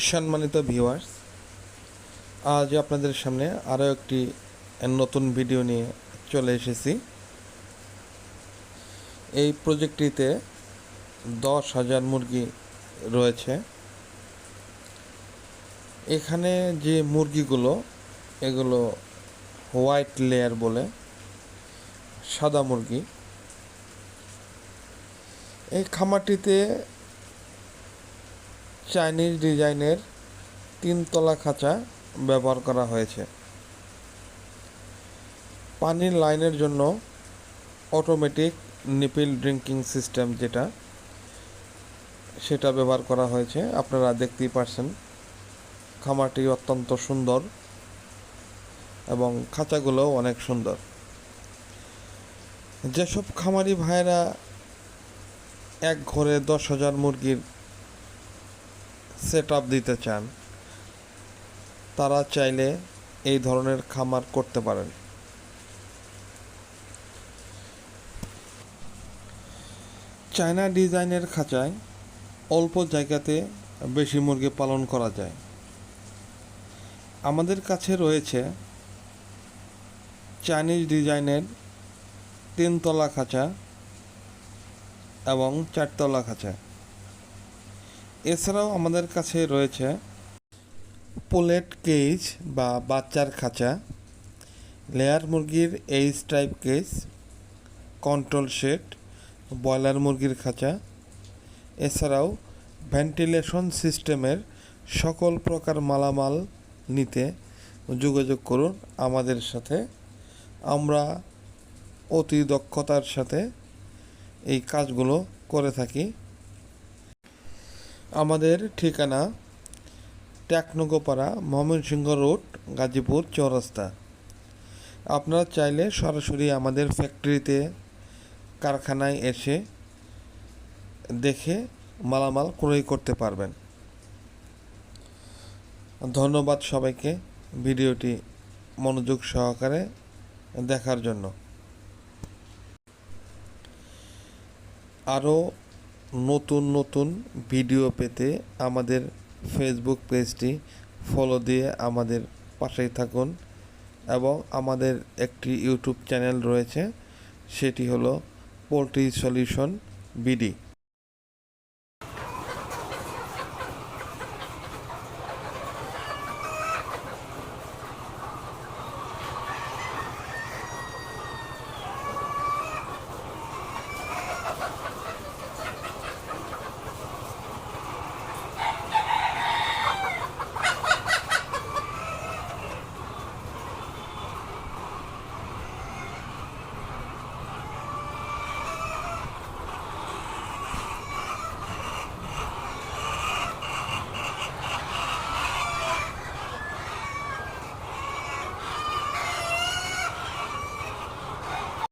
সম্মানিত ভিউয়ার্স, আজ আপনাদের সামনে আরও একটি নতুন ভিডিও নিয়ে চলে এসেছি। এই প্রজেক্টটিতে 10,000 মুরগি রয়েছে। এখানে যে মুরগিগুলো, এগুলো হোয়াইট লেয়ার বলে, সাদা মুরগি। এই খামারটিতে চাইনিজ ডিজাইনের 3তলা খাঁচা ব্যবহার করা হয়েছে। পানির লাইনের জন্য অটোমেটিক নিপিল ড্রিঙ্কিং সিস্টেম সেটা ব্যবহার করা হয়েছে। আপনারা দেখতেই পারছেন, খামারটি অত্যন্ত সুন্দর এবং খাঁচাগুলোও অনেক সুন্দর। যেসব খামারি ভাইয়েরা এক ঘরে 10,000 মুরগির সেট আপ দিতে চান, তারা চাইলে এই ধরনের খামার করতে পারেন। চায়না ডিজাইনের খাঁচায় অল্প জায়গাতে বেশি মুরগি পালন করা যায়। আমাদের কাছে রয়েছে চাইনিজ ডিজাইনের 3তলা খাঁচা এবং 4তলা খাঁচা। এছাড়াও আমাদের কাছে রয়েছে পোলেট কেজ বা বাচ্চার খাঁচা, লেয়ার মুরগির H type cage, control shed, broiler মুরগির খাঁচা। এছাড়াও ভেন্টিলেশন সিস্টেমের সকল প্রকার মালামাল নিতে যোগাযোগ করুন আমাদের সাথে। আমরা অতি দক্ষতার সাথে এই কাজগুলো করে থাকি। আমাদের ঠিকানা টেকনোগোপাড়া, ময়মনসিংহ রোড, গাজীপুর চৌরাস্তা। আপনারা চাইলে সরাসরি আমাদের ফ্যাক্টরিতে, কারখানায় এসে দেখে মালামাল ক্রয় করতে পারবেন। ধন্যবাদ সবাইকে ভিডিওটি মনোযোগ সহকারে দেখার জন্য। আরও নতুন নতুন ভিডিও পেতে আমাদের ফেসবুক পেজটি ফলো দিয়ে আমাদের পাশেই থাকুন এবং আমাদের একটি ইউটিউব চ্যানেল রয়েছে, সেটি হলো পোলট্রি সলিউশন বিডি।